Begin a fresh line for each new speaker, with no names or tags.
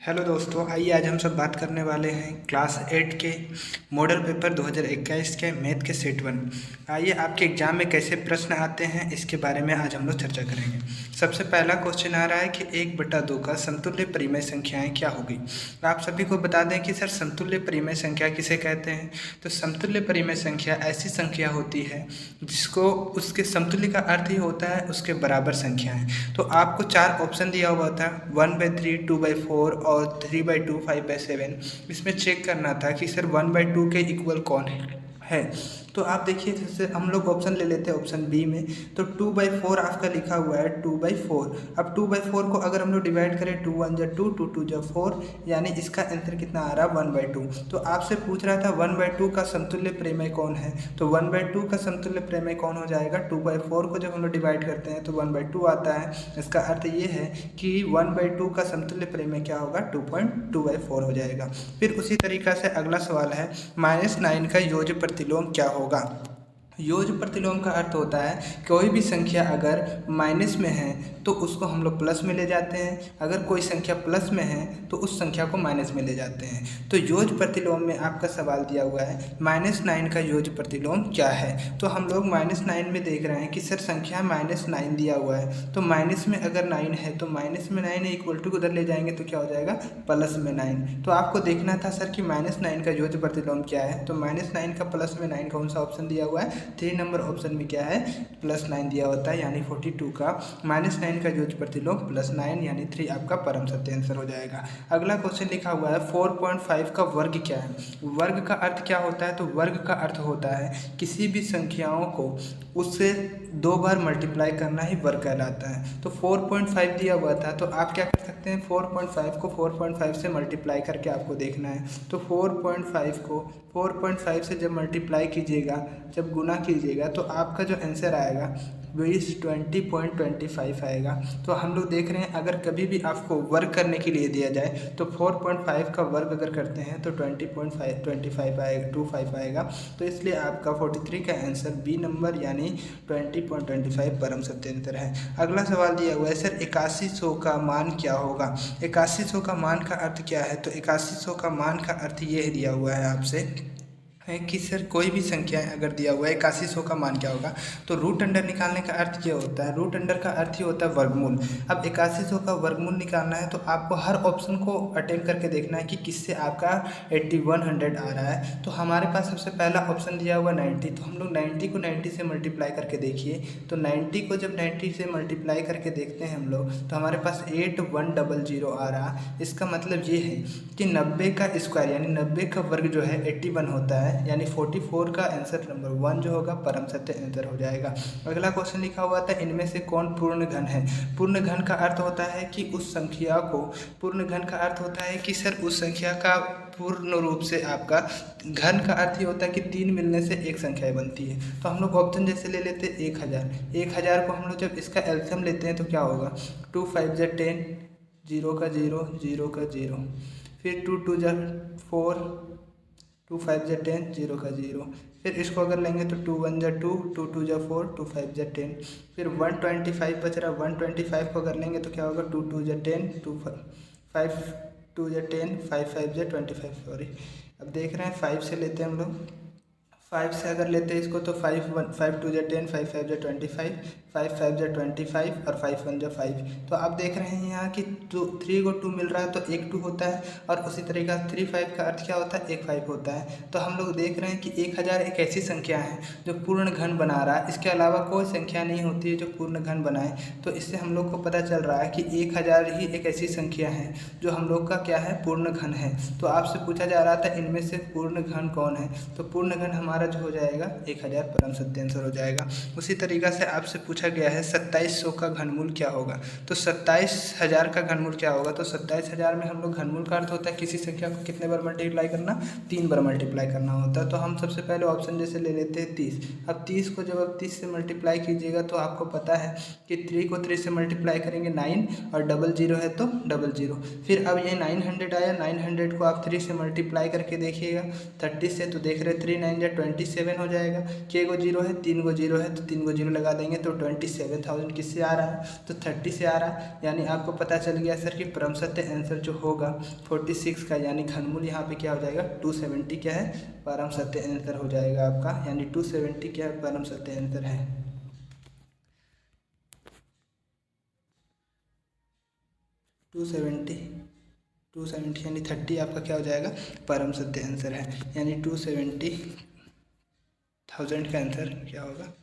Hello दोस्तों, आइए आज हम सब बात करने वाले हैं क्लास 8 के मॉडल पेपर 2021 के मैथ के सेट 1। आइए आपके एग्जाम में कैसे प्रश्न आते हैं इसके बारे में आज हम लोग चर्चा करेंगे। सबसे पहला क्वेश्चन आ रहा है कि 1/2 का समतुल्य परिमेय संख्याएं क्या होगी। आप सभी को बता दें कि सर समतुल्य परिमेय संख्या किसे कहते हैं। तो समतुल्य परिमेय संख्या ऐसी संख्या होती है जिसको उसके समतुल्य का अर्थ ही होता है उसके बराबर संख्याएं। तो आपको 4 ऑप्शन दिया हुआ था 1/3, 2/4 और 3/2, 5/7। इसमें चेक करना था कि सर 1/2 के इक्वल कौन है। तो आप देखिए, जैसे हम लोग ऑप्शन ले लेते हैं ऑप्शन बी में। तो 2/4 आपका लिखा हुआ है 2/4। अब 2/4 को अगर हम लोग डिवाइड करें 2 1 जा 2, 2 2 जा 4, यानी इसका आंसर कितना आ रहा है 1/2। तो आपसे पूछ रहा था 1/2 का समतुल्य प्रमेय कौन है। तो 1/2 का समतुल्य प्रमेय कौन हो जाएगा। 2/4 को जब हम लोग डिवाइड करते हैं तो 1/2 आता है। इसका अर्थ ये है कि 1/2 का समतुल्य प्रमेय क्या होगा, 2.2/4 हो जाएगा। फिर उसी तरीका से अगला सवाल है -9 का योज्य प्रतिलोम क्या होगा। योज्य प्रतिलोम का अर्थ होता है कोई भी संख्या अगर माइनस में है तो उसको हम लोग प्लस में ले जाते हैं, अगर कोई संख्या प्लस में है तो उस संख्या को माइनस में ले जाते हैं। तो योज्य प्रतिलोम में आपका सवाल दिया हुआ है -9 का योज्य प्रतिलोम क्या है। तो हम लोग -9 में देख रहे हैं कि सर संख्या -9 दिया हुआ है, तो माइनस में अगर 9 है तो माइनस में 9 है, इक्वल टू को उधर ले जाएंगे तो क्या हो जाएगा प्लस में 9। तो आपको देखना था सर कि -9 का योज्य प्रतिलोम क्या है। तो -9 का प्लस में 9 कौन सा ऑप्शन दिया हुआ है, 3 नंबर ऑप्शन में क्या है +9 दिया होता है, यानी 42 का -9 का योज्य प्रतिलोम +9 यानी 3 आपका परम सत्य आंसर हो जाएगा। अगला क्वेश्चन लिखा हुआ है 4.5 का वर्ग क्या है। वर्ग का अर्थ क्या होता है। तो वर्ग का अर्थ होता है किसी भी संख्याओं को उससे 2 बार मल्टीप्लाई करना ही वर्ग कहलाता है। तो 4.5 दिया हुआ था, तो आप क्या कर सकते हैं 4.5 को 4.5 से मल्टीप्लाई करके आपको देखना है। तो 4.5 को 4.5 से जब मल्टीप्लाई कीजिएगा, जब गुना कीजिएगा, तो आपका जो आंसर आएगा वो 20.25 आएगा। तो हम लोग देख रहे हैं अगर कभी भी आपको वर्ग करने के लिए दिया जाए तो 4.5 का वर्ग अगर करते हैं तो 20.25 आएगा, 25 आएगा। तो इसलिए आपका 43 का आंसर बी नंबर यानी 20.25 परम सत्य आंसर है। अगला सवाल दिया हुआ है सर 8100 का मान क्या होगा। 8100 का मान का अर्थ क्या है। तो 8100 का मान का अर्थ ये दिया हुआ है आपसे है कि सर कोई भी संख्या अगर दिया हुआ है 8100 का मान क्या होगा। तो रूट अंडर निकालने का अर्थ क्या होता है, रूट अंडर का अर्थ ही होता है वर्गमूल। अब 8100 का वर्गमूल निकालना है तो आपको हर ऑप्शन को अटेम्प्ट करके देखना है कि किससे आपका 8100 आ रहा है। तो हमारे पास सबसे पहला ऑप्शन दिया हुआ 90, तो हम लोग 90 को 90 से मल्टीप्लाई करके देखिए। तो 90 को जब 90 से मल्टीप्लाई करके देखते हैं हम लोग तो हमारे पास 8100 आ रहा। इसका मतलब ये है कि 90 का स्क्वायर यानी 90 का वर्ग जो है 81 होता है, यानी 44 का आंसर नंबर 1 जो होगा परम सत्य आंसर हो जाएगा। अगला क्वेश्चन लिखा हुआ था इनमें से कौन पूर्ण घन है। पूर्ण घन का अर्थ होता है कि उस संख्या को, पूर्ण घन का अर्थ होता है कि सर उस संख्या का पूर्ण रूप से आपका घन का अर्थ ही होता है कि 3 मिलने से एक संख्या बनती है। तो हम लोग ऑप्शन जैसे ले लेते हैं 1000 को हम लोग जब इसका एलसीएम लेते हैं तो क्या होगा 2 5 जा 10, 0 का 0, 0 का 0, फिर 2 2 जा 4, 2 5 जा 10, 0 का 0, फिर इसको अगर लेंगे तो 2 1 जा 2, 2 2 जा 4, 2 5 जा 10, फिर 125 बच रहा। 125 को अगर लेंगे तो क्या होगा 2 2 जा 10, 2 5 2 जा 10, 5 5 जा 25, सॉरी। अब देख रहे हैं 5 से लेते हैं हम लोग। 5 से अगर लेते हैं इसको तो 5 2 जा 10, 5 5 जा 25, 5 5 जा 25 और 5 1 जा 5। तो आप देख रहे हैं यहाँ कि 3 को 2 मिल रहा है तो एक 2 होता है, और उसी तरीका 3 5 का अर्थ क्या होता है 1 5 होता है। तो हम लोग देख रहे हैं कि 1000 एक ऐसी संख्या है जो पूर्ण घन बना रहा है, इसके अलावा कोई संख्या नहीं होती है जो पूर्ण घन बनाए। तो इससे हम लोग को पता चल रहा है कि 1000 ही एक ऐसी संख्या है जो हम लोग का क्या है पूर्ण घन है। तो आपसे पूछा जा रहा था इनमें से पूर्ण घन कौन है। तो पूर्ण घन हमारा जो हो जाएगा 1000 परम सत्य आंसर हो जाएगा। उसी तरीका से आपसे पूछा गया है 2700 का घनमूल क्या होगा। तो 27000 का घनमूल क्या होगा। तो 27000 में हम लोग घनमूल का अर्थ होता है किसी संख्या को कितने बार मल्टीप्लाई करना, 3 बार मल्टीप्लाई करना होता है। तो हम सबसे पहले ऑप्शन जैसे ले लेते हैं 30। अब 30 को जब आप 30 से मल्टीप्लाई कीजिएगा तो आपको पता है कि 3 को 3 से मल्टीप्लाई करेंगे 9, और 00 है तो 00। फिर अब ये 900 आया, 900 को आप 3 से मल्टीप्लाई करके देखिएगा 30 से, तो देख रहे 3 9 जा 27 हो जाएगा। के गो जीरो है, 3 गो जीरो है, तो 3 गो जीरो लगा देंगे तो 27,000 किससे आ रहा है, तो 30 से आ रहा है। यानी आपको पता चल गया सर कि परम सत्य आंसर जो होगा 46 का, यानी घनमूल यहाँ पे क्या हो जाएगा 270 क्या है, परम सत्य आंसर हो जाएगा आपका, यानी 270 क्या है, परम सत्य आंसर है। 270 यानी 30 आपका क्या हो जाएगा, परम सत्य आंसर है। यानी 270,000 का आंसर क्या होगा।